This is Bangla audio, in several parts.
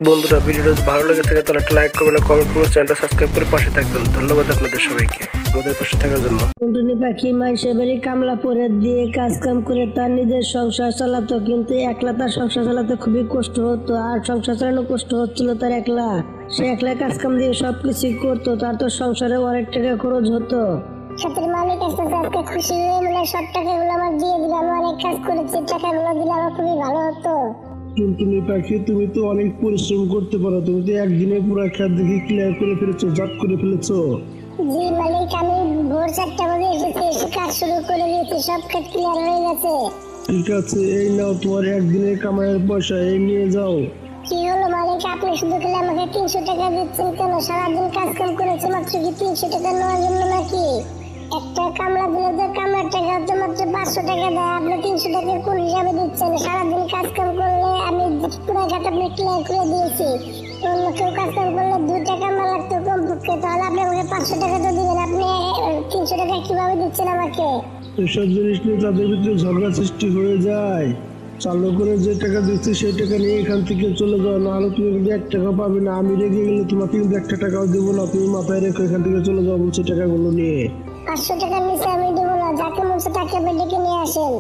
বন্ধুরা, ভিডিওটা যদি ভালো লেগে থাকে তাহলে একটা লাইক করবেন, কমেন্ট করবেন, চ্যানেলটা সাবস্ক্রাইব করে পাশে থাকবেন। ধন্যবাদ আপনাদের সবাইকে আমাদের পাশে থাকার জন্য। টুনটুনি পাখি মাইশের বাড়ি কামলা পরে দিয়ে কাজ কাম করে তার নিজের সংসার চালাতো, কিন্তু একলা তার সংসার চালাতে খুবই কষ্ট হতো। আর সংসার চালানো কষ্ট হচ্ছিল তার একলা। সে একলা কাজ কাম দিয়ে সবকিছু করতো, তার তো সংসারে অনেক টাকা খরচ হতো। সত্যি মালিক আজকে খুশি হয়ে মনে সব টাকাগুলো আমার দিয়ে দিলে, আমি অনেক কাজ করেছি, টাকাগুলো দিলে আমার খুবই ভালো হতো। টুনটুনি পাখি, তুমি তো অনেক পরিশ্রম করতে পারো, তুমি তো একদিনে পুরো খেত দেখে ক্লিয়ার করে ফেলেছো, জব করে ফেলেছো। জি মালিক, আমি ভোর 4টা বাজে এসে কাজ শুরু করে দিয়েছি, সব কাজ ক্লিয়ার হয়ে গেছে। ঠিক আছে, এই নাও তোমার একদিনের কামাইয়ের পয়সা, এই নিয়ে যাও। কি হলো মালিক, আপনি শুধু খেলে আমাকে 300 টাকা দিচ্ছেন কেন? সারাদিন কাজ কাম করেছে, মাত্র কি 300 টাকা নেওয়ার জন্য নাকি? একটা কামলা দিলে তো কামলার টাকা তো মাত্র 500 টাকা দেয়, আপনি 300 টাকার কোন হিসাবে দিচ্ছেন? সারাদিন কাজ কাম করলে আমি পুরো ঘাট আপনি ক্লিয়ার করে দিয়েছি। অন্য কেউ কাজ কাম করলে 2 টাকা আমার লাগতো কমপক্ষে, তাহলে আপনি আমাকে 500 টাকা তো দিবেন, আপনি 300 টাকা কিভাবে দিচ্ছেন আমাকে? এসব জিনিস নিয়ে তাদের ভিতরে ঝগড়া সৃষ্টি হয়ে যায়। চালু করে যে টাকা দিচ্ছি সেই টাকা নিয়ে এখান থেকে চলে যাও, নাহলে তুমি কিন্তু 1 টাকা পাবে না। আমি রেগে গেলে তোমাকে কিন্তু 1 টাকাও দেবো না, তুমি মাথায় রেখো, এখান থেকে চলে যাও বলছি টাকাগুলো নিয়ে। 500 টাকার নিচে আমি দেবো না, যাকে মনসে তাকে ডেকে নিয়ে আসেন।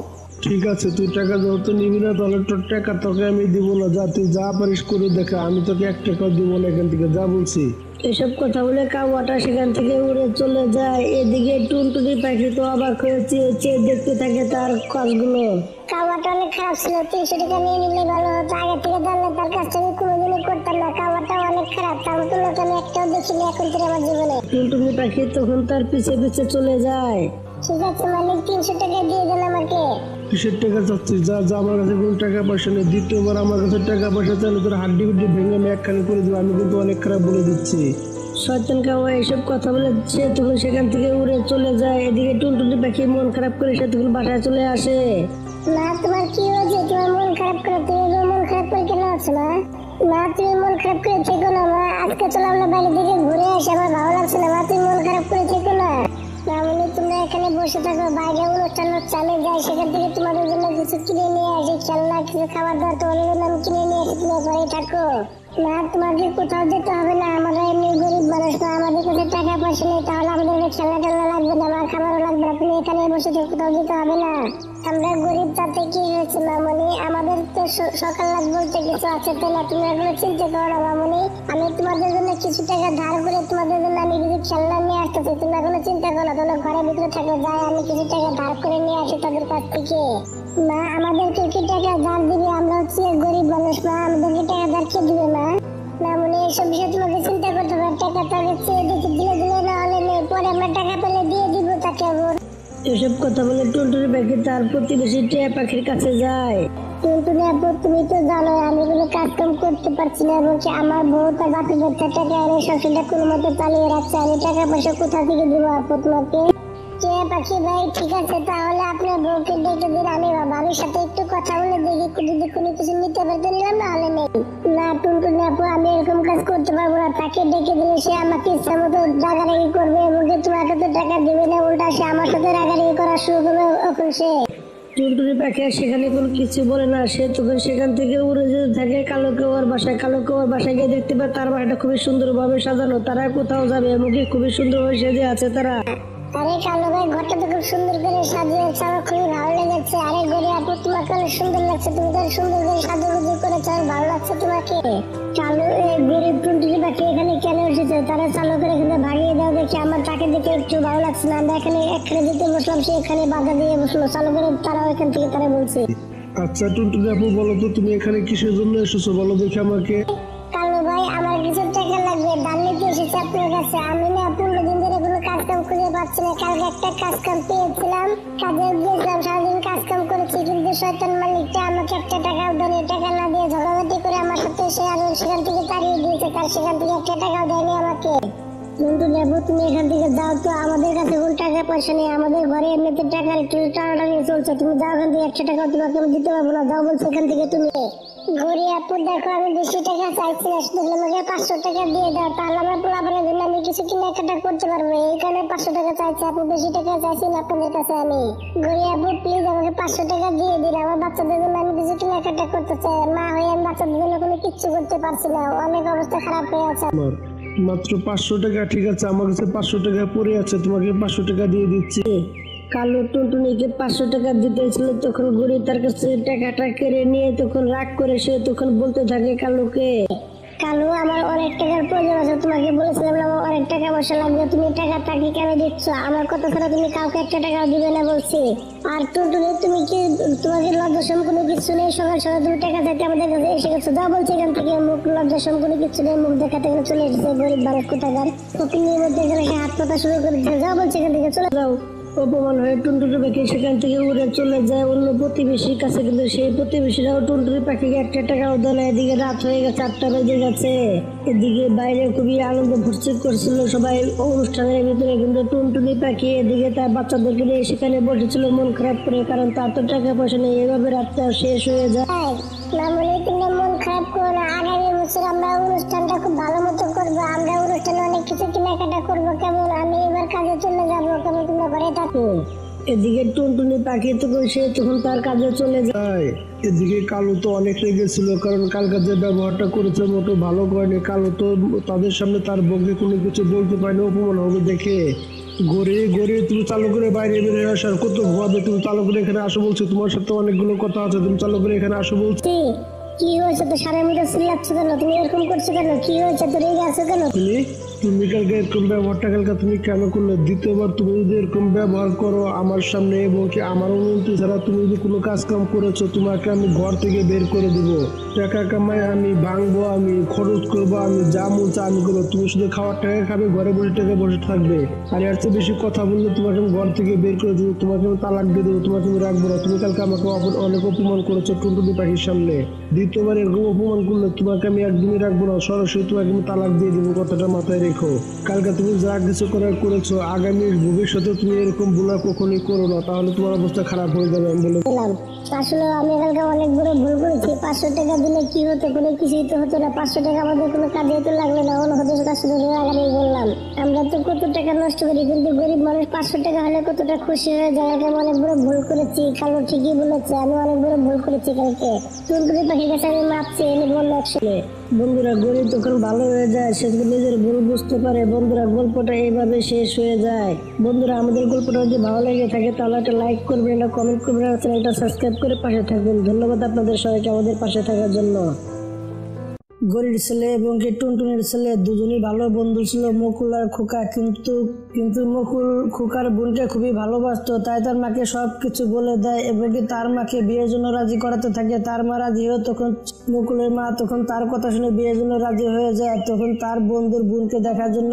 ঠিক আছে, তুই টাকা যেহেতু নিবি না তাহলে তোর টাকা তোকে আমি দিব না। যা, তুই যা পারিস করে দেখা, আমি তোকে 1 টাকাও দিব না এখান থেকে, যা বলছি। এসব কথা বলে কাওয়াটা সেখান থেকে উড়ে চলে যায়। এদিকে টুনটুনি পাখি তো অবাক হয়ে চেয়ে দেখতে থাকে তার কাজগুলো। কাওয়াটা অনেক খারাপ ছিল, 300 টাকা নিয়ে নিলে ভালো হতো। আগে থেকে জানলে তার কাজটা আমি কোনোদিনই করতাম না। কাওয়াটা অনেক খারাপ, তার মতো লোক আমি একটাও দেখিনি এখন থেকে আমার জীবনে। টুনটুনি পাখি তখন তার পিছে পিছে চলে যায়। ঠিক আছে মালিক, 300 টাকা দিয়ে দেন আমাকে। কিসের টাকা চাচ্ছিস? যা যা, আমার কাছে কোনো টাকা পয়সা নেই। দ্বিতীয়বার আমার কাছে টাকা পয়সা চাইলে তোর হাড্ডি গুড্ডি ভেঙে আমি একখানে করে দেবো। আমি কিন্তু অনেক খারাপ বলে দিচ্ছি। শয়তান কাওয়া এসব কথা বলে সে তখন সেখান থেকে উড়ে চলে যায়। এদিকে টুনটুনি পাখি মন খারাপ করে সে তখন বাসায় চলে আসে। মা, তোমার কি হয়েছে? তোমার মন খারাপ করে, তুমি মন খারাপ করে কেন আছো মা? মা, তুমি মন খারাপ করে থেকো না মা। আজকে চলো আমরা বাইরে থেকে ঘুরে আসি, আমার ভালো লাগছে না মা, তুমি মন খারাপ করে থেকো না। মামনি, তোমরা এখানে বসে থাকো, বাইরে অনুষ্ঠান হচ্ছে, আমি যাই সেখান থেকে তোমাদের জন্য কিছু কিনে নিয়ে আসি, খেলনা কিছু খাবার দাবার তোমাদের জন্য আমি কিনে নিয়ে আসি, তুমি ঘরে থাকো। না, তোমাদের কোথাও যেতে হবে না, আমরা এমনি গরিব মানুষ না, আমাদের কাছে টাকা পয়সা নেই, তাহলে আমাদের খেলনা টেলনা লাগবে না, আমার খাবারও লাগবে না, তুমি এখানে বসে থেকে কোথাও যেতে হবে না। আমরা গরিব, তাতে কি হয়েছে মামনি? আমাদের তো সকাল লাগ বলতে কিছু আছে, তাই না? তুমি এগুলো চিন্তা করো না মামনি, আমি তোমাদের জন্য কিছু টাকা ধার করে তোমাদের জন্য আমি কিছু খেলনা নিয়ে আসতেছি, তুমি এগুলো চিন্তা করো না। তোমরা ঘরের ভিতরে থাকো, যাই আমি কিছু টাকা ধার করে নিয়ে আসি তাদের কাছ থেকে। মা, আমাদেরকে কি টাকা ধার দিবে? আমরা হচ্ছে গরিব মানুষ মা, আমাদেরকে টাকা ধার কে দিবে মা? মামনি, এইসব বিষয়ে তোমাকে চিন্তা করতে হবে। টাকা তাকে চেয়ে দেখি দিলে দিলে, না হলে নেই, পরে আমরা টাকা পেলে দিয়ে দিব তাকে। এসব কথা বলে টুনটুনি পাখি তার প্রতিবেশী টিয়া পাখির কাছে যায়। টুনটুনি আপু, তুমি তো জানো আমি কোনো কাজ কাম করতে পারছি না, এবং কি আমার বউ তার বাপের বাচ্চা টাকা এনে সংসারটা কোনো মতো চালিয়ে রাখছে, আমি টাকা পয়সা কোথা থেকে দিব আপু তোমাকে? টিয়া পাখি ভাই, ঠিক আছে, তাহলে আপনার বউকে ডেকে দিন, আমি ভাবির সাথে একটু কথা বলে দেখি, যদি কোনো কিছু নিতে পারতে নিলাম, না হলে নেই। না টুনটুনি আপু, আমি এরকম কাজ করতে পারবো না, তাকে ডেকে দিলে সে আমাকে ইচ্ছা মতো রাগারাগি করবে, এবং তোমাকে তো টাকা দিবে না, উল্টা সে আমার সাথে রাগারাগি করা শুরু করবে। এখন সে টুনটুনি পাখি আর সেখানে কোনো কিছু বলে না, সে তখন সেখান থেকে উড়ে যেতে থাকে কালো কাওয়ার বাসায়। কালো কাওয়ার বাসায় গিয়ে দেখতে পায় তার বাসাটা খুবই সুন্দরভাবে সাজানো। তারা কোথাও যাবে এমনকি খুবই সুন্দরভাবে সেজে আছে তারা। আরে কালো ভাই, ঘরটা তো খুব সুন্দর করে সাজিয়েছে, আমার খুবই ভালো লেগেছে। আরে গরি আপু, তোমাকে অনেক সুন্দর লাগছে, তুমি তো সুন্দর করে সাজুগুজু করেছো, আর ভালো লাগছে তোমাকে। চালু গরিব টুনটুনি পাখি এখানে কেন এসেছে? তারা চালু করে এখানে ভাগিয়ে দাও দেখি, আমার তাকে দেখে একটু ভালো লাগছে না। আমরা এখানে একখানে যেতে বসলাম, সে এখানে বাধা দিয়ে বসলো। চালু করে তারাও এখান থেকে তারা বলছে। আচ্ছা টুনটুনি আপু, বলো তো তুমি এখানে কিসের জন্য এসেছো, বলো দেখি আমাকে। কালু ভাই, আমার কিছু টাকা লাগবে, দান নিতে এসেছি আপনার কাছে। আমি না 15 দিন ধরে কোনো কাজ কাম খুঁজে পাচ্ছি না। কালকে একটা কাজ কাম পেয়েছিলাম, কাজে গিয়েছিলাম, সারাদিন কাজ কাম করেছি, কিন্তু শয়তান মালিকটা আমাকে 1 টাকাও দেয়নি। টাকা না দিয়ে ঝগড়াঝাটি করে আমার সাথে এসে আর সেখান থেকে তাড়িয়ে দিয়েছে, তার সেখান থেকে 1 টাকাও দেয়নি আমাকে। কিন্তু দেবো তুমি এখান থেকে যাও তো, আমাদের কাছে কোনো টাকা পয়সা নেই, আমাদের ঘরে এমনিতে টাকার একটু টানাটানি চলছে, তুমি যাও এখান থেকে, 100 টাকা তোমাকে আমি দিতে পারবো না, যাও বলছো এখান থেকে তুমি। ঘুরি আপু দেখো আমি বেশি টাকা চাইছি না, শুধু আমাকে 500 টাকা দিয়ে দাও, তাহলে আমার পোলাপানের জন্য আমি কিছু কেনাকাটা করতে পারবো, এই কারণে 500 টাকা চাইছি আপু, বেশি টাকা চাইছি না আপনাদের কাছে আমি। ঘুরি আপু প্লিজ আমাকে 500 টাকা দিয়ে দিন, আমার বাচ্চাদের জন্য আমি কিছু কেনাকাটা করতে চাই, মা হয়ে আমি বাচ্চাদের জন্য কোনো কিচ্ছু করতে পারছি না, অনেক অবস্থা খারাপ হয়ে আছে। মাত্র 500 টাকা, ঠিক আছে আমার কাছে 500 টাকা পড়ে আছে, তোমাকে 500 টাকা দিয়ে দিচ্ছি। কালো টুনটুনিকে 500 টাকা দিতেছিল, তখন গড়ি তার কাছে টাকাটা কেড়ে নিয়ে তখন রাগ করে সে তখন বলতে থাকে কালোকে, কালু আমার অনেক টাকার প্রয়োজন আছে, তোমাকে বলেছিলাম আমার অনেক টাকা পয়সা লাগবে, তুমি টাকাটা কি কেন দিচ্ছ, আমার কথা ছাড়া তুমি কাউকে 1 টাকাও দিবে না বলছি। আর টুনটুনি তুমি কি, তোমাকে লজ্জাসম কোনো কিছু নেই, সকাল সকাল তুমি টাকা চাইতে আমাদের কাছে এসে গেছো, যা বলছি এখান থেকে, মুখ লজ্জাসম কোনো কিছু নেই, মুখ দেখাতে গেলে চলে এসেছে গরিব মানুষ কোথাকার, কপিনের মধ্যে গেলে সে হাত পাতা শুরু করে দিচ্ছে, যা বলছি এখান থেকে চলে যাও। অপমান হয়ে টুনটুনি পাখি সেখান থেকে উড়ে চলে যায় অন্য প্রতিবেশীর কাছে, কিন্তু সেই প্রতিবেশীরাও টুনটুনি পাখিকে 1 টাকাও দেয় না। এদিকে রাত হয়ে গেছে, 8টা বেজে গেছে, এদিকে বাইরে খুবই আনন্দ ফুর্তি করছিল সবাই অনুষ্ঠানের ভিতরে, কিন্তু টুনটুনি পাখি এদিকে তার বাচ্চাদেরকে নিয়ে সেখানে বসেছিল মন খারাপ করে, কারণ তার তো টাকা পয়সা নেই, এভাবে রাতটা শেষ হয়ে যায়। মামনি তুমি মন খারাপ করো না, আগামী বছর আমরা অনুষ্ঠানটা খুব ভালো মতো করবো, আমরা অনুষ্ঠানে অনেক কিছু কেনাকাটা করবো, কেমন? আমি এবার কাজে চলে যাবো, কেমন? তোমরা ঘরে থাকো। এদিকে টুনটুনি পাখি তখন তার কাজে চলে যায়। তাই এদিকে কালো তো অনেক রেগেছিল, কারণ কালকে যে ব্যবহারটা করেছে মোটো ভালো করেনি। কালো তো তাদের সামনে তার বউকে কোনো কিছু বলতে পারেনি, অপমান হবে দেখে। গড়ে গড়ে তুমি চালু করে বাইরে বেরিয়ে আসার কত ভাবে, তুমি চালু করে এখানে আসো বলছো, তোমার সাথে অনেকগুলো কথা আছে, তুমি চালু করে এখানে আসো বলছো। কি হয়েছে তো সারা মিটার চিল্লাচ্ছ কেন, তুমি এরকম করছো কেন, কি হয়েছে তো রেগে আছো কেন? তুমি কালকে এরকম ব্যবহারটা কালকে তুমি কেন করলে? দ্বিতীয়বার তুমি যদি এরকম ব্যবহার করো আমার সামনে এবং কি আমার অনুমতি ছাড়া তুমি যদি কোনো কাজ কাম করেছো, তোমাকে আমি ঘর থেকে বের করে দিব। টাকা কামাই আমি ভাঙবো, আমি খরচ করবো, আমি যা মন চা আমি করবো, তুমি শুধু খাওয়ার টাকা খাবে, ঘরে বসে টাকা বসে থাকবে। আর এর চেয়ে বেশি কথা বললে তোমাকে আমি ঘর থেকে বের করে দেবো, তোমাকে আমি তালাক দিয়ে দেবো, তোমাকে আমি রাখবো না। তুমি কালকে আমাকে অনেক অপমান করেছো টুনটুনি পাখির সামনে, দ্বিতীয়বার এরকম অপমান করলে তোমাকে আমি একদিনই রাখবো না, সরাসরি তোমাকে আমি তালাক দিয়ে দেবো, কথাটা মাথায় রেখো। কালকে তুমি যা কিছু করার করেছো, আগামী ভবিষ্যতে তুমি এরকম ভুল আর কখনোই করো না, তাহলে তোমার অবস্থা খারাপ হয়ে যাবে। আমি বলে আসলে আমি কালকে অনেক বড় ভুল করেছি, 500 টাকা দিলে কি হতো, কোনো কিছুই তো হতো না, 500 টাকা আমাদের কোনো কাজে তো লাগলো না, অন্য হতে তার শুধু রাগানি বললাম। আমরা তো কত টাকা নষ্ট করি, কিন্তু গরিব মানুষ 500 টাকা হলে কতটা খুশি হয়ে যায়। আমি অনেক বড় ভুল করেছি, কালো ঠিকই বলেছে, আমি অনেক বড় ভুল করেছি কালকে। টুনটুনি পাখির কাছে আমি মাপ চেয়ে এনে বললো একসাথে। বন্ধুরা গরিব তখন ভালো হয়ে যায়, সে নিজের ভুল বুঝতে পারে। বন্ধুরা গল্পটা এইভাবে শেষ হয়ে যায়। বন্ধুরা আমাদের গল্পটা যদি ভালো লেগে থাকে তাহলে একটা লাইক করবেন, একটা কমেন্ট করবেন, আর চ্যানেলটা সাবস্ক্রাইব করে পাশে থাকবেন। ধন্যবাদ আপনাদের সবাইকে আমাদের পাশে থাকার জন্য। গরির ছেলে এবং কি টুনটুনির ছেলে দুজনই ভালো বন্ধু ছিল, মুকুল আর খোকা। কিন্তু মুকুল খোকার বোনকে খুবই ভালোবাসতো, তাই তার মাকে সবকিছু বলে দেয় এবং কি তার মাকে বিয়ের জন্য রাজি করাতে থাকে। তার মা রাজি হয়ে তখন মুকুলের মা তখন তার কথা শুনে বিয়ের জন্য রাজি হয়ে যায়। তখন তার বন্ধুর বোনকে দেখার জন্য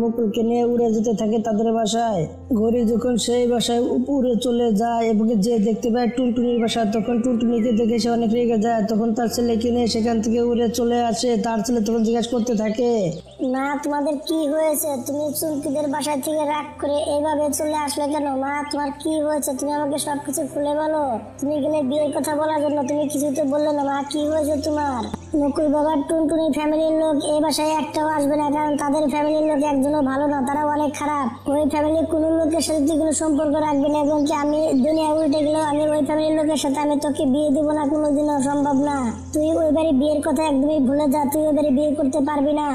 মুকুলকে নিয়ে উড়ে যেতে থাকে তাদের বাসায়। গরি যখন সেই বাসায় উড়ে চলে যায় এবং যে দেখতে পায় টুনটুনির বাসা, তখন টুনটুনিকে দেখে সে অনেক রেগে যায়। তখন তার ছেলেকে নিয়ে সেখান থেকে উড়ে চলে আসে। তার ছেলে তখন জিজ্ঞাসা করতে থাকে, মা তোমাদের কি হয়েছে, তুমি চুমকিদের বাসা থেকে রাগ করে এইভাবে চলে আসলে কেন? মা তোমার কি হয়েছে, তুমি আমাকে সবকিছু খুলে বলো। তুমি গেলে বিয়ের কথা বলার জন্য, তুমি কিছু তো বললে না। মা কি হয়েছে তোমার? মুকুল বাবার টুনটুনি ফ্যামিলির লোক এই বাসায় একটাও আসবে না, কারণ তাদের ফ্যামিলির লোক একজনও ভালো না, তারা অনেক খারাপ। ওই ফ্যামিলির কোনো লোকের সাথে তুই কোনো সম্পর্ক রাখবে না, এবং কি আমি দুনিয়া উল্টে গেলেও আমি ওই ফ্যামিলির লোকের সাথে আমি তোকে বিয়ে দেবো না, কোনোদিনও সম্ভব না। তুই ওই বাড়ি বিয়ের কথা একদমই ভুলে যা, তুই ওই বাড়ি বিয়ে করতে পারবি না।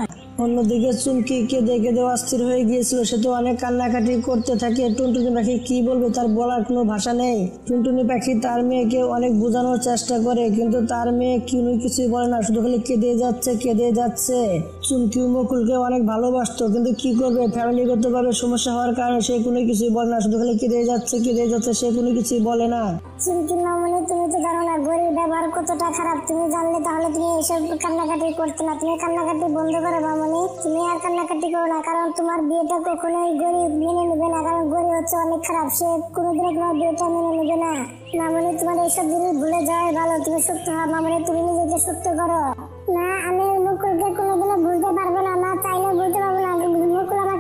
অন্যদিকে চুমকি কেঁদে কেঁদে অস্থির হয়ে গিয়েছিল, সে তো অনেক কান্নাকাটি করতে থাকে। টুনটুনি পাখি কি বলবে, তার বলার কোনো ভাষা নেই। টুনটুনি পাখি তার মেয়েকে অনেক বোঝানোর চেষ্টা করে, কিন্তু তার মেয়ে কিছুই বলে না, শুধু খালি কেঁদে যাচ্ছে। চুমকি মুকুলকে অনেক ভালোবাসতো, কিন্তু কি করবে, ফ্যামিলিগত ভাবে সমস্যা হওয়ার কারণে সে কোনো কিছুই বলে না, শুধু খালি কেঁদে যাচ্ছে, সে কোনো কিছুই বলে না। চুমকি মামনি তুমি তো জানো না গরিব ব্যবহার কতটা খারাপ, তুমি জানলে তাহলে তুমি এইসব কান্নাকাটি করতে না। তুমি কান্নাকাটি বন্ধ করো মামনি, তুমি আর কান্নাকাটি করো না, কারণ তোমার বিয়েটা কখনোই গরিব মেনে নেবে না, কারণ গরিব হচ্ছে অনেক খারাপ, সে কোনোদিনও তোমার বিয়েটা মেনে নেবে না। মামনি তোমার এইসব জিনিস ভুলে যাওয়াই ভালো, তুমি সত্য হও মামনি, তুমি নিজেকে সত্য করো। না আমি মুকুলকে কোনোদিনও ভুলতে পারবো না, মা চাইলেও ভুলতে পারবো না। মুকুল আমার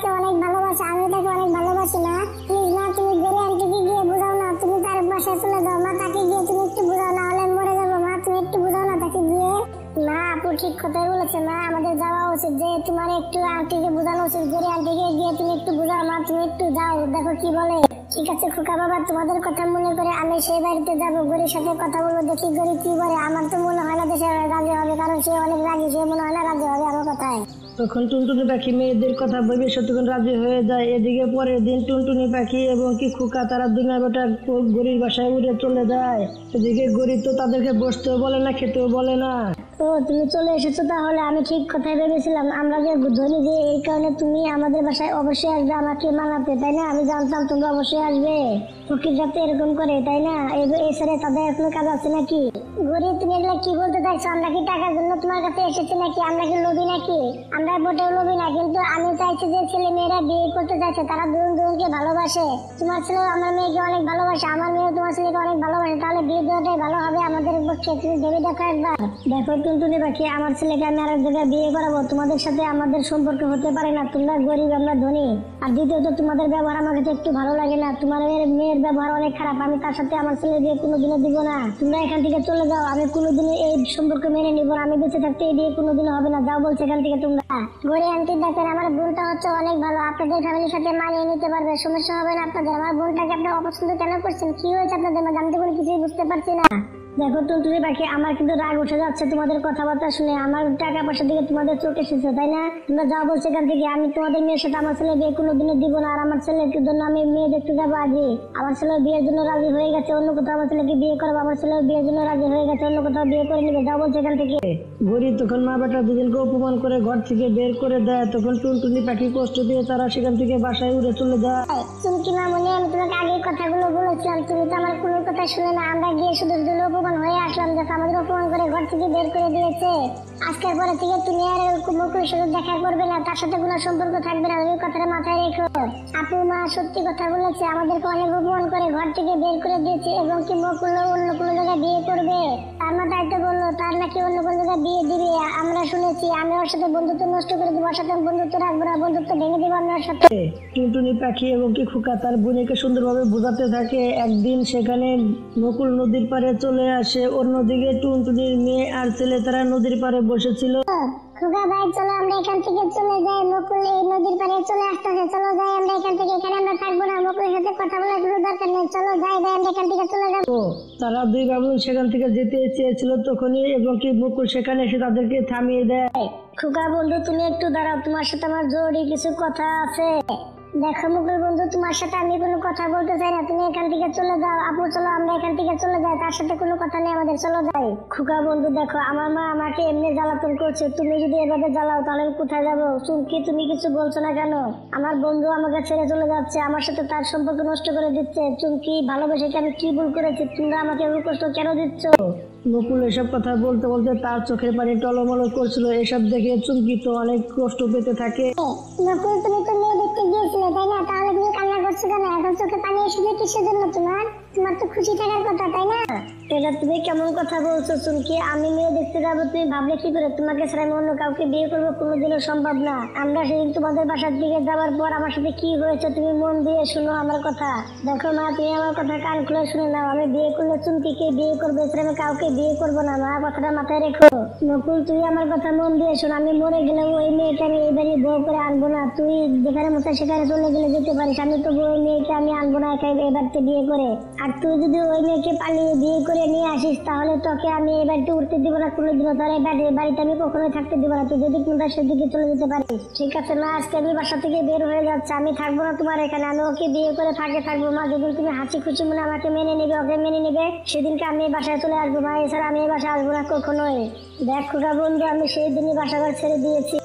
একটু আন্টিকে বোঝানো উচিত। গরি আন্টিকে গিয়ে তুমি একটু বোঝাও মা, তুমি একটু যাও দেখো কি বলে। ঠিক আছে খোকা বাবা, তোমাদের কথা মনে করে আমি সেই বাড়িতে যাবো, গরির সাথে কথা বলবো, দেখি গরি কি বলে। আমার তো মনে হয় না যে সে রাজি হবে, কারণ সে অনেক রাগি, সে মনে হয় না রাজি হবে আমার কথায়। তখন টুনটুনি পাখি মেয়েদের কথা ভেবে সত্যি রাজি হয়ে যায়। এদিকে পরের দিন টুনটুনি পাখি এবং কি খোকা তারা দুনা বেটা গরির বাসায় উড়ে চলে যায়। এদিকে গরি তো তাদেরকে বসতেও বলে না, খেতেও বলে না। ও তুমি চলে এসেছো, তাহলে আমি ঠিক কথাই ভেবেছিলাম। আমরা যে ধনী যে এই কারণে তুমি আমাদের বাসায় অবশ্যই আসবে আমাকে মানাতে, তাই না? আমি জানতাম তোমরা অবশ্যই আসবে। ফকিররা তো এরকম করে, তাই না? এছাড়া তাদের এখনো কাজ আছে নাকি? গরিব তুমি এগুলো কি বলতে চাইছো? আমরা কি টাকার জন্য তোমার কাছে এসেছি নাকি? আমরা কি লোভী নাকি? আমরা মোটেও লোভী না, কিন্তু আমি চাইছি যে ছেলে মেয়েরা বিয়ে করতে চাইছে, তারা দুজন দুজনকে ভালোবাসে। তোমার ছেলে আমার মেয়েকে অনেক ভালোবাসে, আমার মেয়ে তোমার ছেলেকে অনেক ভালোবাসে, তাহলে বিয়ে দেওয়াটাই ভালো হবে আমাদের পক্ষে। তুমি ভেবে দেখো একবার। দেখো টুনটুনি পাখি, আমার ছেলেকে আমি আরেক জায়গায় বিয়ে করাবো, তোমাদের সাথে আমাদের সম্পর্ক হতে পারে না। তোমরা গরিব, আমরা ধনী। আর দ্বিতীয়ত তোমাদের ব্যবহার আমার কাছে একটু ভালো লাগে না, তোমার মেয়ের ব্যবহার অনেক খারাপ। আমি তার সাথে আমার ছেলে বিয়ে কোনোদিনও দিব না। তোমরা এখান থেকে চলে যাও, আমি কোনোদিনও এই সম্পর্ক মেনে নিব না। আমি বেঁচে থাকতে এই বিয়ে কোনোদিনও হবে না। যাও বলছে এখান থেকে তোমরা। গরি আন্টি দেখেন, আমার বোনটা হচ্ছে অনেক ভালো, আপনাদের ফ্যামিলির সাথে মানিয়ে নিতে পারবে, সমস্যা হবে না আপনাদের। আমার বোনটাকে আপনারা অপছন্দ কেন করছেন? কি হয়েছে আপনাদের মধ্যে? আমি তো কোনো কিছুই বুঝতে পারছি না। দেখো টুনটুনি পাখি, আমার কিন্তু রাগ উঠে যাচ্ছে তোমাদের কথাবার্তা শুনে। আমার টাকা পয়সা দিকে তোমাদের চোখ এসেছে, তাই না? তোমরা যাও বলছে এখান থেকে। আমি তোমাদের মেয়ের সাথে আমার ছেলে বিয়ে কোনোদিনও দিব না। আর আমার ছেলের জন্য আমি মেয়ে দেখতে যাবো আজই। আমার ছেলে বিয়ের জন্য রাজি হয়ে গেছে, অন্য কোথাও আমার ছেলেকে বিয়ে করবো। আমার ছেলে বিয়ের জন্য রাজি হয়ে গেছে, অন্য কোথাও বিয়ে করে নিবে। যাও বলছে এখান থেকে। গরি তখন মা বেটা দুজনকে অপমান করে ঘর থেকে বের করে দেয়। তখন টুনটুনি পাখি কষ্ট দিয়ে তারা সেখান থেকে বাসায় উড়ে চলে যায়। চুমকি মামনি, আমি তোমাকে আগে কথাগুলো বলেছিলাম, তুমি তো আমার কোনো কথা শুনে না। আমরা গিয়ে শুধু শুধু অপমান হয়ে আসলাম, দেখো আমাদের অপমান করে ঘর থেকে বের করে দিয়েছে। আজকের পরে থেকে তুমি আর মুখের সাথে দেখা করবে না, তার সাথে কোনো সম্পর্ক থাকবে না। ওই কথাটা মাথায় রেখো। আপু মা সত্যি কথা বলেছে, আমাদেরকে অনেক অপমান করে ঘর থেকে বের করে দিয়েছে, এবং কি মুকুল অন্য কোনো জায়গায় বিয়ে করবে। তার মাথায় তো বললো তার নাকি অন্য কোনো জায়গায় বিয়ে দিবে। আমরা শুনেছি। আমি ওর সাথে বন্ধুত্ব নষ্ট করে দেবো, ওর সাথে বন্ধুত্ব রাখবো না, বন্ধুত্ব ভেঙে দেবো আমি ওর সাথে। টুনটুনি পাখি এবং কি খোকা তার বোনকে সুন্দরভাবে বোঝাতে থাকে। একদিন সেখানে নকুল নদীর পাড়ে চলে আসে। অন্যদিকে টুনটুনির মেয়ে আর ছেলে তারা নদীর পাড়ে বসেছিল। খোকা ভাই চলো আমরা এখান থেকে চলে যাই, মুকুল এই নদীর পাড়ে চলে আসতেছে, চলো যাই আমরা এখান থেকে। এখানে আমরা থাকবো না, মুকুলের সাথে কথা বলার কোনো দরকার নেই। চলো যাই আমরা এখান থেকে চলে যাবো। তারা দুই বাবু সেখান থেকে যেতে চেয়েছিল, তখনই এবং কি মুকুল সেখানে এসে তাদেরকে থামিয়ে দেয়। খোকা বন্ধু তুমি একটু দাঁড়াও, তোমার সাথে আমার জরুরি কিছু কথা আছে। দেখো মুকুল বন্ধু, তোমার সাথে আমি কোনো কথা বলতে চাই না, তুমি এখান থেকে চলে যাও। আপু চলো আমরা এখান থেকে চলে যাই, তার সাথে কোনো কথা নেই আমাদের, চলো যাই। খোকা বন্ধু দেখো, আমার মা আমাকে এমনি জ্বালাতন করছে, তুমি যদি এভাবে জ্বালাও তাহলে আমি কোথায় যাবো? চুমকি তুমি কিছু বলছো না কেন? আমার বন্ধু আমাকে ছেড়ে চলে যাচ্ছে, আমার সাথে তার সম্পর্ক নষ্ট করে দিচ্ছে। চুমকি ভালোবেসে আমি কি ভুল করেছি? তোমরা আমাকে এমন কষ্ট কেন দিচ্ছ? মুকুল এসব কথা বলতে বলতে তার চোখের পানি টলমল করছিল। এসব দেখে চুমকি তো অনেক কষ্ট পেতে থাকে। মুকুল তুমি তো মেয়ে দেখতে গিয়েছিলে, তাই না? তাহলে তুমি কান্না করছো কেন? এখন চোখে পানি এসেছে কিসের জন্য? তোমার তোমার তো খুশি থাকার কথা, তাই না? এটা তুমি কেমন কথা বলছো চুমকি? আমি মেয়ে দেখতে যাবো তুমি ভাবলে কি করে? তোমাকে ছাড়া আমি অন্য কাউকে বিয়ে করবো কোনোদিনও সম্ভব না। আমরা সেদিন তোমাদের বাসার দিকে যাওয়ার পর আমার সাথে কি হয়েছে তুমি মন দিয়ে শুনো আমার কথা। দেখো মা, তুমি আমার কথা কান খুলে শুনে নাও। আমি বিয়ে করলে চুমকিকে বিয়ে করবো, এছাড়া আমি কাউকে বিয়ে করবো না। মা কথাটা মাথায় রেখো। নকুল তুই আমার কথা মন দিয়ে শোন, আমি মরে গেলেও ওই মেয়েকে আমি এই বাড়ি বউ করে আনবো না। তুই যেখানে মতো সেখানে চলে গেলে যেতে পারিস, আমি তো ওই মেয়েকে আমি আনবো না একাই এই বাড়িতে বিয়ে করে। আর তুই যদি ওই মেয়েকে পালিয়ে বিয়ে করে নিয়ে আসিস তাহলে তোকে আমি এই বাড়িতে উঠতে দিব না কোনোদিনও। তোর এই বাড়িতে আমি কখনোই থাকতে দিব না। তুই যদি কোনটা সেদিকে চলে যেতে পারিস। ঠিক আছে মা, আজকে আমি বাসা থেকে বের হয়ে যাচ্ছে, আমি থাকবো না তোমার এখানে। আমি ওকে বিয়ে করে থাকবো মা। যেদিন তুমি হাসি খুশি মনে আমাকে মেনে নেবে, ওকে মেনে নেবে, সেদিনকে আমি এই বাসায় চলে আসবো মা। এছাড়া আমি এই বাসায় আসবো না কখনোই। দেখ খোকা বন্ধু, আমি সেই দিনই বাসা ঘর ছেড়ে দিয়েছি।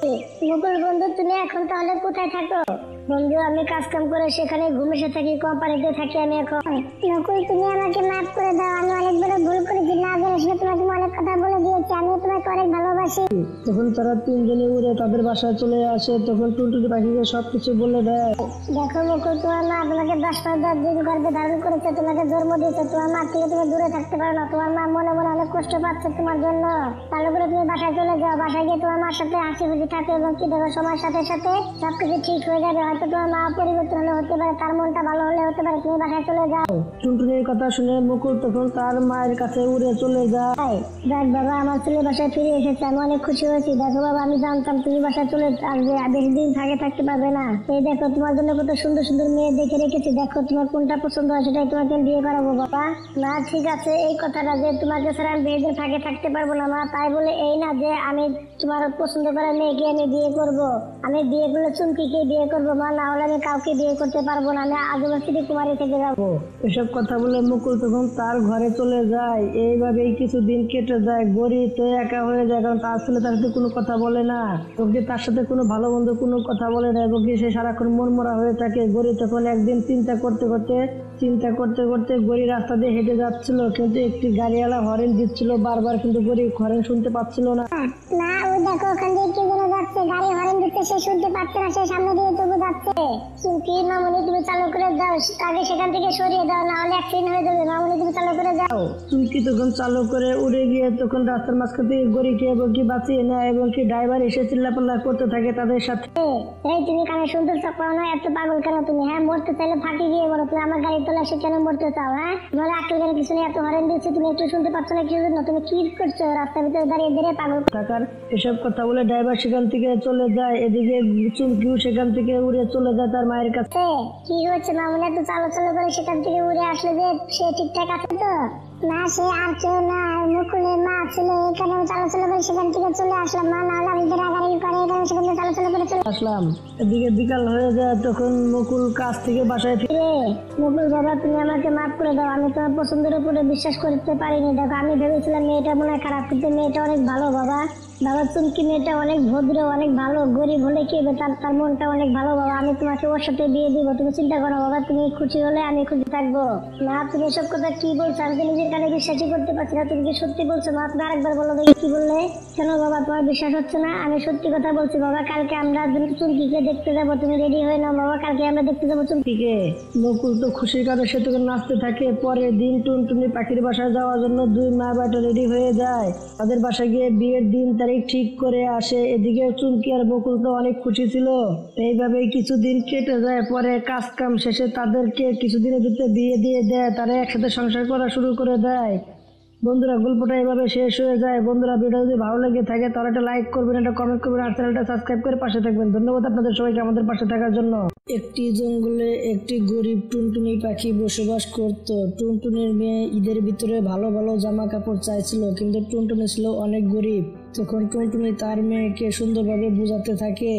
মুকুল বন্ধু তুমি এখন তাহলে কোথায় থাকো? বন্ধু আমি কাজ কাম করে সেখানে ঘুমিয়ে থাকি, কোম্পানিতে থাকি আমি এখন। নকুল তুমি আমাকে মাফ করে দাও, আমি অনেক বড় ভুল করেছি, না জেনে শুনে তোমাকে অনেক কথা বলে দিয়েছি। আমি তোমাকে অনেক ভালোবাসি। তখন তারা তিনজনে উড়ে তাদের বাসায় চলে আসে। তখন টুনটুনি পাখিকে সবকিছু বলে দেয়। দেখো মুকুল, তোমার মা তোমাকে 10 দিন গর্ভে ধারণ করেছে, তোমাকে জন্ম দিয়েছে। তোমার মা থেকে তুমি দূরে থাকতে পারো না। তোমার মা মনে মনে অনেক কষ্ট পাচ্ছে তোমার জন্য। ভালো করে তুমি বাসায় চলে যাও, বাসায় গিয়ে তোমার মার সাথে হাসি খুশি থাকো, এবং কি দেখো সময়ের সাথে সাথে সবকিছু ঠিক হয়ে যাবে। হয়তো তোমার মা পরিবর্তন হলে হতে পারে, তার মনটা ভালো হলে হতে পারে। তুমি বাসায় চলে যাও। টুনটুনির কথা শুনে মুকুল তখন তার মায়ের কাছে উড়ে চলে যায়। দেখ বাবা, আমার ছেলে বাসায় ফিরে এসেছে, আমি অনেক খুশি হয়েছি। দেখো বাবা, আমি জানতাম তুমি বাসায় চলে আসবে, বেশি দিন থাকতে পারবে না। এই দেখো তোমার জন্য কত সুন্দর সুন্দর মেয়ে দেখে রেখেছি, দেখো তোমার কোনটা পছন্দ হয় সেটাই তোমাকে বিয়ে করাবো বাবা। না ঠিক আছে, এই কথাটা যে তোমাকে ছাড়া আমি বেশি দিন থাকতে পারবো না মা, তাই বলে এই না যে আমি তোমার পছন্দ করা মেয়েকে আমি বিয়ে করব। আমি বিয়ে করলে চুমকিকে বিয়ে করবো মা, না হলে আমি কাউকে বিয়ে করতে পারবো না, আমি আদিবাসী কুমারী থেকে যাবো। এসব কথা বলে মুকুল তখন তার ঘরে চলে যায়। এইভাবেই কিছুদিন কেটে যায়। গরি তো একা হয়ে যায়, কারণ তার ছেলে তার সাথে কোনো কথা বলে না, ওকে তার সাথে কোনো ভালো মন্দ কোনো কথা বলে না, এবং সে সারাক্ষণ মনমরা হয়ে থাকে। গরি তখন একদিন চিন্তা করতে গরি রাস্তা দিয়ে হেঁটে যাচ্ছিল, কিন্তু একটি গাড়িওয়ালা হরেন দিচ্ছিল বারবার, কিন্তু গরি হরেন শুনতে পাচ্ছিল না। না, ওই দেখো ওখান দিয়ে কি যেন যাচ্ছে, গাড়ি হরেন দিচ্ছে, সে শুনতে পাচ্ছে না, সে সামনে দিয়ে তবু যাচ্ছে। চুমকি মামনি তুমি চালু করে যাও, আগে সেখান থেকে সরিয়ে দাও, না হলে অ্যাক্সিডেন্ট হয়ে যাবে। মামনি তুমি চালু করে যাও। চুমকি তখন চালু করে উড়ে গিয়ে তখন রাস্তার মাঝখান থেকে গরিকে এবং কি বাঁচিয়ে নেয়, এবং কি ড্রাইভার এসে চিল্লাপাল্লা করতে থাকে তাদের সাথে। এই তুমি কানে শুনতে চাও না, এত পাগল কেন তুমি? হ্যাঁ, মরতে চাইলে ফাঁকি দিয়ে মরো, তুমি আমার গাড়ি তোলা সে কেন মরতে চাও? হ্যাঁ, তোমার আক্কেল গাড়ি কিছু নেই, এত হরেন দিচ্ছে, তুমি একটু শুনতে পাচ্ছ না কিছু জন্য? তুমি কি করছো রাস্তার ভিতরে দাঁড়িয়ে দাঁড়িয়ে পাগল থাকার? এসব কথা বলে ড্রাইভার সেখান থেকে চলে যায়। এদিকে চুমকিও সেখান থেকে উড়ে চলে যায় তার মায়ের কাছে। কি হচ্ছে মামুনি, এত চালো করে সেখান থেকে উড়ে আসলে যে সে ঠিকঠাক আছে তো? না, সে আর কেউ না, মুকুলের মা ছিল, এখানে চালো করে সেখান থেকে চলে আসলাম মা, না হলে আমি রাগারাগি করে এখানে সেখান থেকে চালো করে চলে আসলাম। এদিকে বিকাল হয়ে যায়, তখন মুকুল কাজ থেকে বাসায় ফিরে। মুকুল বাবা, তুমি আমাকে মাফ করে দাও, আমি তোমার পছন্দের উপরে বিশ্বাস করতে পারিনি। দেখো, আমি ভেবেছিলাম মেয়েটা মনে হয় খারাপ, কিন্তু মেয়েটা অনেক ভালো বাবা। বাবা চুমকি মেয়েটা অনেক ভদ্র, অনেক ভালো, গরিব হলে কি হবে, তার মনটা অনেক ভালো বাবা। আমি তোমাকে ওর সাথে বিয়ে দিব, তুমি চিন্তা করো বাবা, তুমি খুশি হলে আমি খুশি থাকবো। না, তুমি এসব কথা কি বলছো? আমি তো নিজের কানে বিশ্বাসই করতে পারছি না, তুমি কি সত্যি বলছো মা? তুমি আরেকবার বলো দেখি কি বললে। কেন বাবা, তোমার বিশ্বাস হচ্ছে না? আমি সত্যি কথা বলছি বাবা, কালকে আমরা চুমকিকে দেখতে যাবো, তুমি রেডি হয়ে নাও বাবা, কালকে আমরা দেখতে যাবো চুমকিকে। মুকুল তো খুশির কারণে সে তখন নাচতে থাকে। পরের দিন টুনটুনি পাখির বাসায় যাওয়ার জন্য দুই মা বেটা রেডি হয়ে যায়, তাদের বাসায় গিয়ে বিয়ের দিন তারিখ ঠিক করে আসে। এদিকে চুমকি আর মুকুল তো অনেক খুশি ছিল। এইভাবেই কিছুদিন কেটে যায়। পরে কাজ কাম শেষে তাদেরকে কিছুদিনের ভিতরে বিয়ে দিয়ে দেয়, তারা একসাথে সংসার করা শুরু করে দেয়। বন্ধুরা, গল্পটা এভাবে শেষ হয়ে যায়। বন্ধুরা, ভিডিও যদি ভালো লেগে থাকে তাহলে একটা লাইক করবেন, একটা কমেন্ট করবেন, আর চ্যানেলটা সাবস্ক্রাইব করে পাশে থাকবেন। ধন্যবাদ আপনাদের সবাইকে আমাদের পাশে থাকার জন্য। একটি জঙ্গলে একটি গরিব টুনটুনি পাখি বসবাস করত। টুনটুনির মেয়ে ঈদের ভিতরে ভালো ভালো জামা কাপড় চাইছিল, কিন্তু টুনটুনি ছিল অনেক গরিব। তখন টুনটুনি তার মেয়েকে সুন্দরভাবে বোঝাতে থাকে।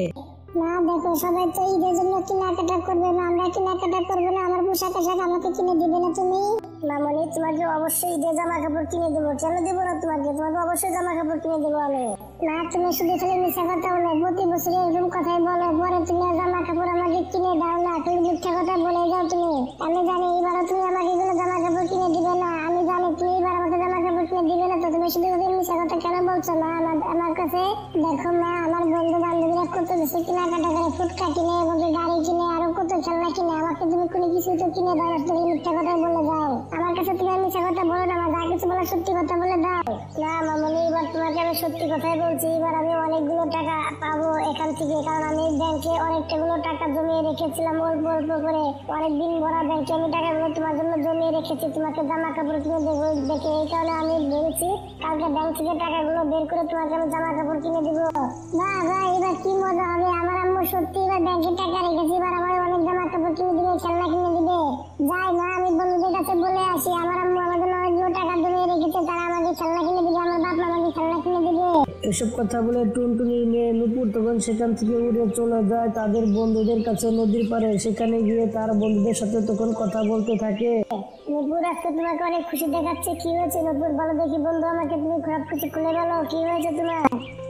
না দেখো, সবাই তো ঈদের জন্য কেনাকাটা করবে, আমরা কেনাকাটা করবো না, আমার পোশাক আশাক আমাকে কিনে দিবে না তুমি? মামনি, তোমাকে অবশ্যই ঈদের জামা কাপড় কিনে দেবো। কেন দেবো না তোমাকে? তোমাকে অবশ্যই জামা কাপড় কিনে দেবো আমি। না, তুমি শুধু খালি মিথ্যা কথা বলো, প্রতি বছর এরকম কথাই বলো, পরে তুমি জামা কাপড় আমাকে কিনে দাও না, তুমি মিথ্যা কথা বলে যাও তুমি। আমি জানি এবারও তুমি আমাকে এগুলো জামা কাপড় কিনে দিবে না, আমি জানি তুমি এবার আমাকে জামা কাপড় কিনে দিবে না, তো তুমি শুধু মিথ্যা কথা কেন বলছো না আমার কাছে? দেখো মা, আমার বন্ধু বান্ধবীরা কত বেশি কেনাকাটা করে, ফুটকা কিনে এবং গাড়ি কিনে, আরো কত খেলনা কিনে, আমাকে তুমি কোনো কিছু তো কিনে দাও না, তুমি মিথ্যা কথা বলে যাও। আমার কাছে তুমি মিথ্যা কথা বলো না, আমার যা কিছু বলে সত্যি কথা বলে দাও। না মামনি, এবার তোমাকে আমি সত্যি কথাই বলছি, এবার আমি অনেকগুলো টাকা পাবো এখান থেকে, কারণ আমি ব্যাংকে অনেকটাগুলো টাকা জমিয়ে রেখেছিলাম অল্প অল্প করে, অনেকদিন ভরা ব্যাংকে আমি টাকাগুলো তোমার জন্য জমিয়ে রেখেছি, তোমাকে জামা কাপড় কিনে দেবো দেখে। এই কারণে আমি ভেবেছি কালকে ব্যাংক থেকে টাকাগুলো বের করে তোমাকে আমি জামা কাপড় কিনে দিব। বাহ বাহ, এবার কি মজা হবে। আমার আম্মু সত্যি এবার ব্যাংকে টাকা রেখেছি, এবার আমার অনেক জামা কাপড় কিনে দিবে, খেলনা কিনে দিবে। যাই না, আমি বন্ধুদের কাছে বলে আসি, আমার আম্মু আমার জন্য অনেকগুলো টাকা জমিয়ে রেখেছে, তারা আমাকে খেলনা কিনে দিবে, আমার বাপ আমাকে খেলনা কিনে দিবে। এসব কথা বলে টুনটুনির মেয়ে নুপুর তখন সেখান থেকে উড়ে চলে যায় তাদের বন্ধুদের কাছে নদীর পাড়ে। সেখানে গিয়ে তার বন্ধুদের সাথে তখন কথা বলতে থাকে। নুপুর, আজকে তোমাকে অনেক খুশি দেখাচ্ছে, কি হয়েছে নুপুর বলো দেখি? বন্ধু, আমাকে তুমি সব কিছু খুলে বলো, কি হয়েছে তোমার?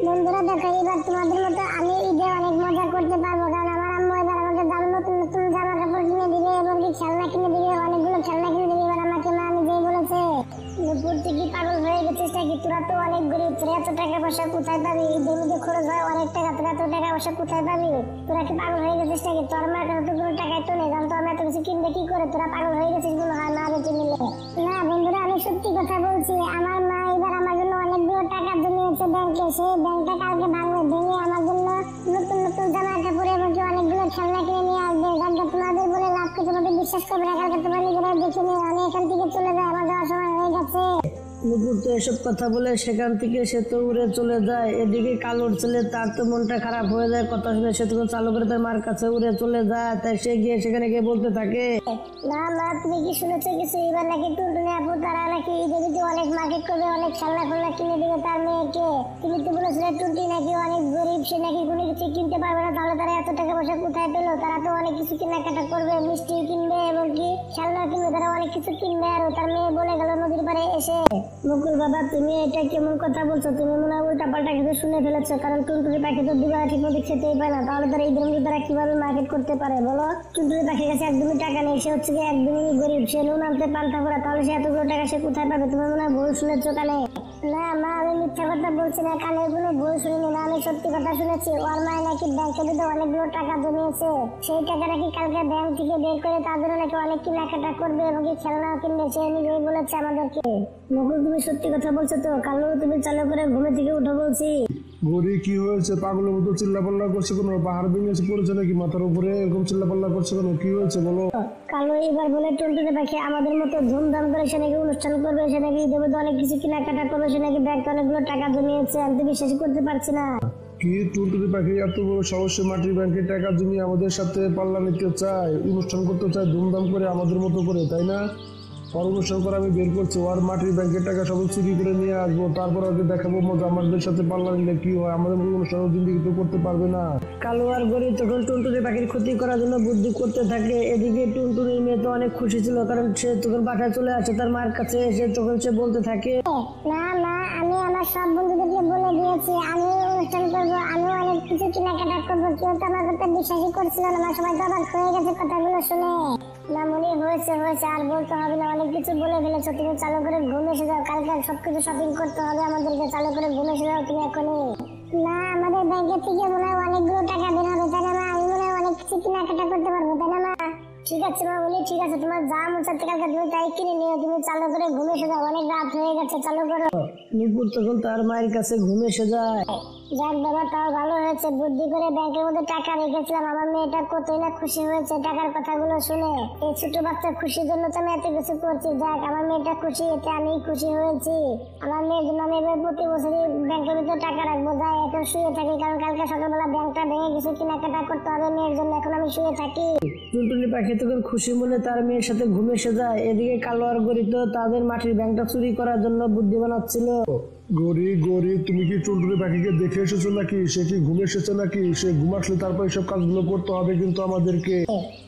বন্ধুরা দেখো, এবার তোমাদের মতো আমি ঈদে অনেক মজা করতে পারবো, কারণ আমার আম্মু এবার আমাকে নতুন নতুন জামা কাপড় কিনে দিবে এবং কি খেলনা কিনে দিবে, অনেকগুলো খেলনা কিনে দিবে এবার আমাকে, মা নিজেই বলেছে। নুপুর, তুই কি পাগল হয়ে গেছিস নাকি? তোরা তো অনেক গরিব, তোরা এত টাকা পয়সা কোথায় পাবি? ঈদের মধ্যে খরচ হয় অনেক টাকা, তোরা এত টাকা পয়সা কোথায় পাবি? তোরা কি পাগল হয়ে গেছিস নাকি? তোর মার কাছে তো কোনো টাকাই তো নেই, কারণ তোর মা এত কিছু কিনবে কি করে? তোরা পাগল হয়ে গেছিস মনে হয় মা বেঁচে নিলে। না বন্ধুরা, আমি সত্যি কথা বলছি, আমার মা এবার আমার জন্য অনেকগুলো টাকা জমিয়েছে ব্যাংকে, সেই ব্যাংকটা কালকে ভাঙবে, ভেঙে আমার জন্য নতুন নতুন জামা কাপড় এবং কি অনেকগুলো খেলনা কিনে নিয়ে আসবে। কালকে তোমাদের বলে লাভ কি? তোমাদের বিশ্বাস করবে না, কালকে তোমরা নিজেরা দেখে নিও। আমি এখান থেকে চলে যাই, আমার যাওয়ার সময় হয়ে গেছে। নুপুর তো এসব কথা বলে সেখান থেকে সে তো উড়ে চলে যায়। এদিকে কালোর ছেলে তার তো মনটা খারাপ হয়ে যায় কথা শুনে, সে তখন চালু করে তার মার কাছে উড়ে চলে যায়। তাই সে গিয়ে সেখানে গিয়ে বলতে থাকে, না মা, তুমি কি শুনেছো কিছু? এবার নাকি টুনটুনি আপু তারা নাকি ঈদে অনেক মার্কেট করবে, অনেক খেলনা ফেলনা কিনে দেবে তার মেয়েকে। তুমি তো বলেছিলে টুনটি নাকি অনেক গরিব, সে নাকি কোনো কিছু কিনতে পারবে না, তাহলে তারা এত টাকা পয়সা কোথায় পেলো? তারা তো অনেক কিছু কেনাকাটা করবে, মিষ্টি কিনবে এবং কি খেলনা কিনবে, তারা অনেক কিছু কিনবে। আর তার মেয়ে বলে গেল নদীর পাড়ে এসে। মুকুল বাবা, তুমি এটা কেমন কথা বলছো? তুমি মনে হয় উল্টা পাল্টা কিছু শুনে ফেলেছো, কারণ টুনটুনি পাখি তো দুবেলা ঠিক মতো খেতেই পায় না, তাহলে তারা ঈদের মধ্যে তারা কিভাবে মার্কেট করতে পারে বলো? টুনটুনি পাখির কাছে একদমই টাকা নেই, সে হচ্ছে একদমই গরিব, সে নুন আনতে পান্তা ভরা, তাহলে সে এতগুলো টাকা সে কোথায় পাবে? তুমি মনে হয় ভুল শুনেছো কানে। না মা, আমি মিথ্যা কথা বলছি না, কানে কোনো ভুল শুনিনি না, আমি সত্যি কথা শুনেছি। ওর মায় নাকি ব্যাংকে ভিতরে অনেকগুলো টাকা জমিয়েছে, সেই টাকা নাকি কালকে ব্যাংক থেকে বের করে তার জন্য নাকি অনেক কেনাকাটা করবে এবং কি খেলনা কিনবে, সে নিজেই বলেছে আমাদেরকে। মুকুল, তুমি সত্যি কথা বলছো তো? কালো, তুমি চালু করে ঘুমে থেকে উঠে বলছি। গরি কি হয়েছে? পাগলের মতো চিল্লাপাল্লা করছে কেন? পাহাড় ভেঙে এসে পড়েছে নাকি মাথার উপরে? এরকম চিল্লাপাল্লা করছে কেন? কি হয়েছে বলো? কালো এবার বলে টুনটুনি পাখি আমাদের মতো ধুমধাম করে সে নাকি অনুষ্ঠান করবে, সে নাকি দেবে তো অনেক কিছু কেনাকাটা করবে, সে নাকি ব্যাংকে অনেকগুলো টাকা জমিয়েছে। আমি তো বিশ্বাস করতে পারছি না। কি টুনটুনি পাখি এত বড় সাহসে মাটির ব্যাংকে টাকা জমিয়ে আমাদের সাথে পাল্লা নিতে চায়, অনুষ্ঠান করতে চায় ধুমধাম করে আমাদের মতো করে, তাই না? ওর অনুষ্ঠান করে আমি বের করছি, ওর মাটির ব্যাংকের টাকা সবাই চুরি করে নিয়ে আসবো, তারপর ওকে দেখাবো মজা আমাদের সাথে পাল্লা নিলে কি হয়। আমাদের অনুষ্ঠান জিন্দিগি তো করতে পারবে না। কালো আর গরিব তখন টুনটুনি পাখির ক্ষতি করার জন্য বুদ্ধি করতে থাকে। এদিকে টুনটুনির মেয়ে তো অনেক খুশি ছিল, কারণ সে তখন বাসায় চলে আসে তার মার কাছে এসে। তখন সে বলতে থাকে, না মা, আমি আমার সব বন্ধুদেরকে বলে দিয়েছি আমি অনুষ্ঠান করবো, আমি অনেক কিছু কেনাকাটা করবো। কেউ তো আমার কথা বিশ্বাসই করছিল না, আমার সবাই তো অবাক হয়ে গেছে কথাগুলো শুনে। না মনে হয়েছে হয়েছে, আর বলতে হবে না, অনেক কিছু বলে ফেলেছো। তুমি চালু করে ঘুম এসে যাও, কালকে সবকিছু শপিং করতে হবে আমাদেরকে, চালু করে ঘুম এসে যাও তুমি এখনই। না, আমাদের ব্যাংকের থেকে মনে হয় অনেকগুলো টাকা বের হবে, তাই না মা? আমি মনে হয় অনেক কিছু কেনাকাটা করতে পারবো, তাই না মা? ঠিক আছে মা, উনি ঠিক আছে, তোমার যা মন চাচ্ছে কালকে তুমি তাই কিনে নিও। তুমি চালু করে ঘুম এসে যাও, অনেক রাত হয়ে গেছে, চালু করো। নুপুর তখন তার মায়ের কাছে ঘুমে এসে যায়। যাক বাবা, তাও ভালো হয়েছে, বুদ্ধি করে ব্যাংকের মধ্যে টাকা রেখেছিলাম। আমার মেয়েটা কতই না খুশি হয়েছে টাকার কথাগুলো শুনে। এই ছোট বাচ্চা খুশির জন্য তো আমি এত কিছু করছি। যাক, আমার মেয়েটা খুশি, এতে আমি খুশি হয়েছি। আমার মেয়ের জন্য আমি এবার প্রতি বছরই ব্যাংকের ভিতরে টাকা রাখবো। যাই, এখন শুয়ে থাকি, কারণ কালকে সকালবেলা ব্যাংকটা ভেঙে কিছু কেনাকাটা করতে হবে মেয়ের জন্য। এখন আমি শুয়ে থাকি। টুনটুনি পাখি তখন খুশি মনে তার মেয়ের সাথে ঘুমে এসে যায়। এদিকে কালো আর গরিব তো তাদের মাটির ব্যাংকটা চুরি করার জন্য বুদ্ধি বানাচ্ছিল। গরি গরি, তুমি কি টুনটুনি পাখিকে দেখে এসেছো নাকি? সে কি ঘুম এসেছে নাকি? সে ঘুম আসলে তারপর এসব কাজগুলো করতে হবে কিন্তু আমাদেরকে।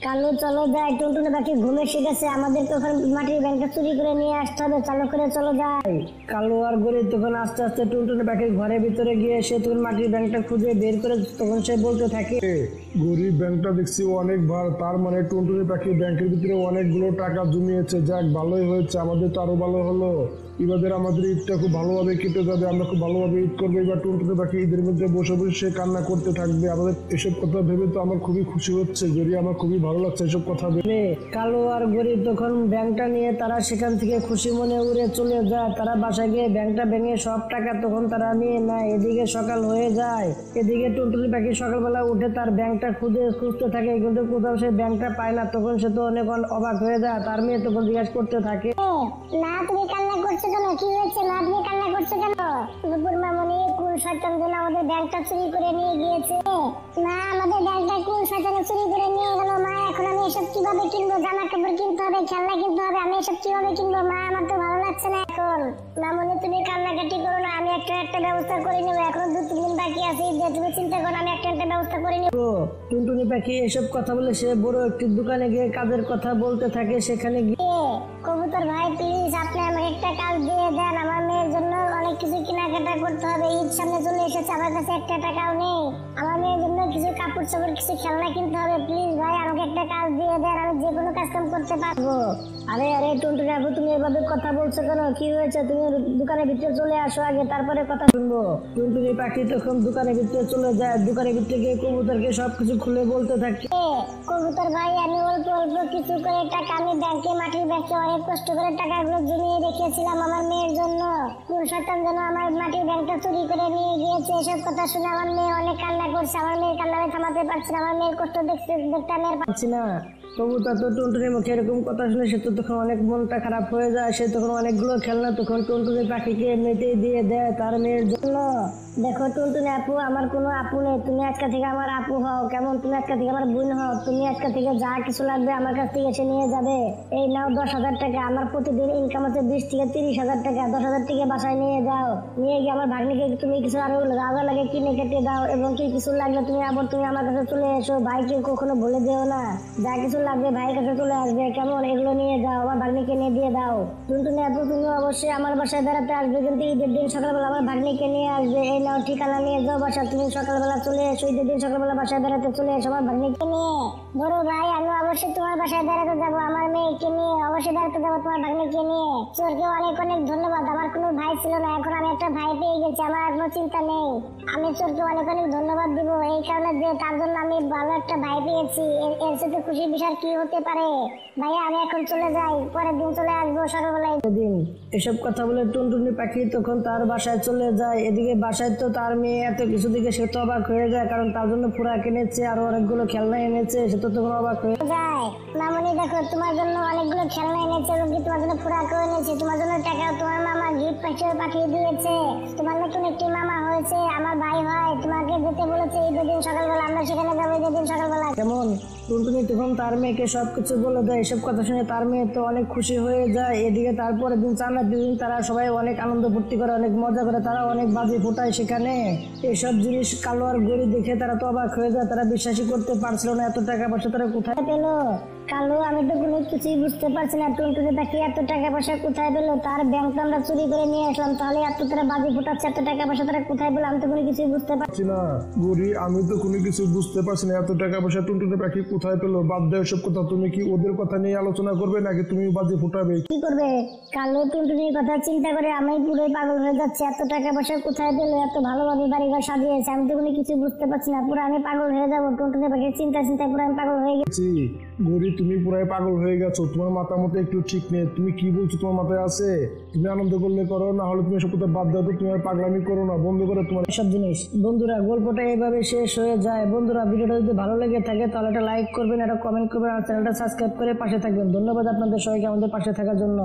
কালো চলো যাই, টুনটুনি পাখি ঘুমে শিখেছে, আমাদেরকে ওখানে মাটির ব্যাংকটা চুরি করে নিয়ে আসতে হবে। চালু করে চলো যাই। কালো আর গরিব তখন আস্তে আস্তে টুনটুনি পাখির ঘরের ভিতরে গিয়ে সে তখন মাটির ব্যাংকটা খুঁজে বের করে তখন সে বলতে থাকে, গরিব ব্যাংকটা দেখছি অনেক ভার, তার মানে টুনটুনি পাখি ব্যাংকের ভিতরে অনেকগুলো টাকা জমিয়েছে। যাক, ভালোই হয়েছে, আমাদের তো আরো ভালো হলো। এবার আমাদের ঈদটা খুব ভালোভাবে কেটে যাবে, আমরা খুব ভালোভাবে ঈদ করবো। এবার টুনটুনি পাখি ঈদের মধ্যে বসে বসে সে কান্না করতে থাকবে। আমাদের এসব কথা ভেবে তো আমার খুবই খুশি হচ্ছে, যদি আমার খুবই ভালো লাগছে এসব কথা ভেবে। কালো আর গরিব তখন ব্যাংকটা নিয়ে তারা সেখান থেকে খুশি মনে উড়ে চলে যায়। তারা বাসায় গিয়ে ব্যাংকটা ভেঙে সব টাকা তখন তারা নিয়ে নেয়। এদিকে সকাল হয়ে যায়। এদিকে টুনটুনি পাখি সকালবেলা উঠে তার ব্যাংকটা খুঁজতে থাকে, কিন্তু কোথাও সে ব্যাংকটা পায় না। তখন সে তো অনেক অবাক হয়ে যায়। তার মেয়ে তখন জিজ্ঞাসা করতে থাকে, না তুমি কান্না করছো কেন? কি হয়েছে মা, তুমি কান্না করছো কেন? দুপুর মামনি কোন শয়তান যেন আমাদের ব্যাংকটা চুরি করে নিয়ে গিয়েছে। না, আমাদের ব্যাংকটা কোন শয়তানে চুরি করে নিয়ে গেল মা? এখন আমি এসব কিভাবে কিনবো? জামা কাপড় কিনতে হবে, খেলনা কিনতে হবে, আমি এসব কিভাবে কিনবো মা? আমার তো ভালো লাগছে না এখন। মামনি তুমি কান্নাকাটি করো না, আমি একটা ব্যবস্থা করে নেবো। এখন 2-3 দিন বাকি আছে, যে তুমি চিন্তা করো, আমি একটা ব্যবস্থা করে নেবো। টুনটুনি পাখি এসব কথা বলে সে বড় একটি দোকানে গিয়ে কাজের কথা বলতে থাকে। সেখানে গিয়ে, কবুতর ভাই প্লিজ আপনি আমাকে একটা কাজ দিয়ে দেন, আমার মেয়ের জন্য অনেক কিছু কেনাকাটা করতে হবে। ঈদ সামনে চলে এসেছে, আমার কাছে একটা টাকাও নেই। আমার মেয়ের জন্য কিছু কাপড় চাপড়, কিছু খেলনা কিনতে হবে। প্লিজ ভাই আমাকে একটা কাজ দিয়ে দেন, আমি যে কোনো কাজ কাম করতে পারবো। আরে আরে টুনটুনি আপু, তুমি এভাবে কথা বলছো কেন? কি হয়েছে? তুমি দোকানের ভিতরে চলে আসো আগে, তারপরে কথা শুনবো। টুনটুনি পাখি তখন দোকানের ভিতরে চলে যায়। দোকানের ভিতরে গিয়ে কবুতরকে সবকিছু খুলে বলতে থাকে, কবুতর ভাই আমি অল্প অল্প কিছু করে টাকা, আমি ব্যাংকে মাটির ব্যাংকে অনেক কষ্ট করে টাকাগুলো জমিয়ে রেখেছিলাম আমার মেয়ের জন্য। কোন শয়তান যেন আমার মাটির ব্যাংকটা চুরি করে নিয়ে গিয়েছে। এসব কথা শুনে আমার মেয়ে অনেক কান্না করছে। আমার মেয়ের কান্না আমি থামাতে পারছি না, আমার মেয়ের কষ্ট দেখতে আমি আর পারছি না। তবু তা তো টুনটুনির মুখে এরকম কথা শুনে সে তো তখন অনেক মনটা খারাপ হয়ে যায়। সে তখন অনেকগুলো খেলনা তখন টুনটুনি পাখিকে এমনিতেই দিয়ে দেয় তার মেয়ের জন্য। দেখো টুনটুনি আপু, আমার কোনো আপু নেই, তুমি আজকে থেকে আমার আপু হও। কেমন? তুমি আজকে থেকে আমার বোন হও। তুমি আজকে থেকে যা কিছু লাগবে আমার কাছ থেকে এসে নিয়ে যাবে। এই নাও 10,000 টাকা। আমার প্রতিদিন ইনকাম হচ্ছে 20 থেকে 30,000 টাকা। 10,000 টাকা বাসায় নিয়ে যাও। নিয়ে গিয়ে আমার ভাগ্নিকে তুমি কিছু আরো রাজা লাগে কিনে কেটে দাও, এবং কি কিছু লাগলে তুমি আবার তুমি আমার কাছে চলে এসো। ভাইকে কখনো বলে দিও না। যা কিছু লাগবে ভাইয়ের কাছে চলে আসবে। কেমন? এগুলো নিয়ে যাও, আমার ভাগ্নিকে নিয়ে দিয়ে দাও। টুনটুনি আপু, তুমি অবশ্যই আমার বাসায় বেড়াতে আসবে, কিন্তু ঈদের দিন সকালবেলা আমার ভাগ্নিকে নিয়ে আসবে। এই নাও ঠিকানা, নিয়ে যাও বাসা। তুমি সকালবেলা চলে এসো, ঈদের দিন সকালবেলা বাসায় বেড়াতে চলে এসো আমার ভাগ্নিকে নিয়ে। বড় ভাই, আমি অবশ্যই তোমার বাসায় বেড়াতে যাবো, আমার মেয়েকে নিয়ে অবশ্যই বেড়াতে যাবো, তোমার ভাগ্নিকে নিয়ে। চোরকে অনেক অনেক ধন্যবাদ। আমার কোনো ভাই ছিল না, এখন আমি একটা ভাই পেয়ে গেছি, আমার আর কোনো চিন্তা নেই। আমি চোরকে অনেক অনেক ধন্যবাদ দিব এই কারণে যে তার জন্য আমি ভালো একটা ভাই পেয়েছি। এর সাথে খুশির বিষয় কি হতে পারে? ভাইয়া, আমি এখন চলে যাই, পরের দিন চলে আসবো সকালবেলায়। দিন এসব কথা বলে টুনটুনি পাখি তখন তার বাসায় চলে যায়। এদিকে বাসায় তো তার মেয়ে এত কিছু দিকে সে তো অবাক হয়ে যায়, কারণ তার জন্য পুরা কিনেছে আর অনেকগুলো খেলনা এনেছে। সে তো তখন অবাক হয়ে যায়। মামনি দেখো, তোমার জন্য অনেকগুলো খেলনা এনেছে, এবং কি তোমার জন্য ফুরাকও এনেছে। তোমার জন্য টাকাও তোমার মামা গিফট হিসেবে পাঠিয়ে দিয়েছে। তোমার নতুন একটি মামা হয়েছে, আমার ভাই হয়। তোমাকে যেতে বলেছে ঈদের দিন সকালবেলা, আমরা সেখানে যাবো ঈদের দিন সকালবেলা। কেমন? টুনটুনি তখন তার মেয়েকে সবকিছু বলে দেয়। এসব কথা শুনে তার মেয়ে তো অনেক খুশি হয়ে যায়। এদিকে তারপরে দিন চাঁদা দিন তারা সবাই অনেক আনন্দ ফুর্তি করে, অনেক মজা করে, তারা অনেক বাজি ফোটায় সেখানে। এসব জিনিস কালো আর গড়ি দেখে তারা তো অবাক হয়ে যায়। তারা বিশ্বাসই করতে পারছিল না এত টাকা পয়সা তারা কোথায় পেলো। কালো, আমি তো কোনো কিছুই বুঝতে পারছি না। টুনটুনি পাখি এত টাকা পয়সা কোথায় পেলো? তার ব্যাংক তো আমরা চুরি করে নিয়ে আসলাম, তাহলে এত তারা বাজি ফোটাচ্ছে, এত টাকা পয়সা তারা কোথায় পেলো? আমি তো কোনো কিছুই বুঝতে পারছি না গরি, আমি তো কোনো কিছু বুঝতে পারছি না। এত টাকা পয়সা টুনটুনি পাখি কোথায় পেলো? বাদ দাও এসব কথা। তুমি কি ওদের কথা নিয়ে আলোচনা করবে, নাকি তুমি বাজি ফুটাবে? কি করবে? কালো টুনটুনির কথা চিন্তা করে আমি পুরোই পাগল হয়ে যাচ্ছে। এত টাকা পয়সা কোথায় পেলো? এত ভালোভাবে বাড়িঘর সাজিয়েছে, আমি তো কোনো কিছু বুঝতে পারছি না। পুরো আমি পাগল হয়ে যাবো। টুনটুনি পাখির চিন্তা চিন্তায় পুরো আমি পাগল হয়ে গেছি। গরি, তুমি পুরাই পাগল হয়ে গেছো। তোমার মাথা মতো একটু ঠিক নেই। তুমি কি বলছো তোমার মাথায় আছে? তুমি আনন্দ করলে করো, না হলে তুমি এসব কথা বাদ দাও তো। তুমি আর পাগলামি করো না, বন্ধ করো তোমার এসব জিনিস। বন্ধুরা, গল্পটা এভাবে শেষ হয়ে যায়। বন্ধুরা, ভিডিওটা যদি ভালো লেগে থাকে তাহলে একটা লাইক করবেন, একটা কমেন্ট করবেন, আর চ্যানেলটা সাবস্ক্রাইব করে পাশে থাকবেন। ধন্যবাদ আপনাদের সবাইকে আমাদের পাশে থাকার জন্য।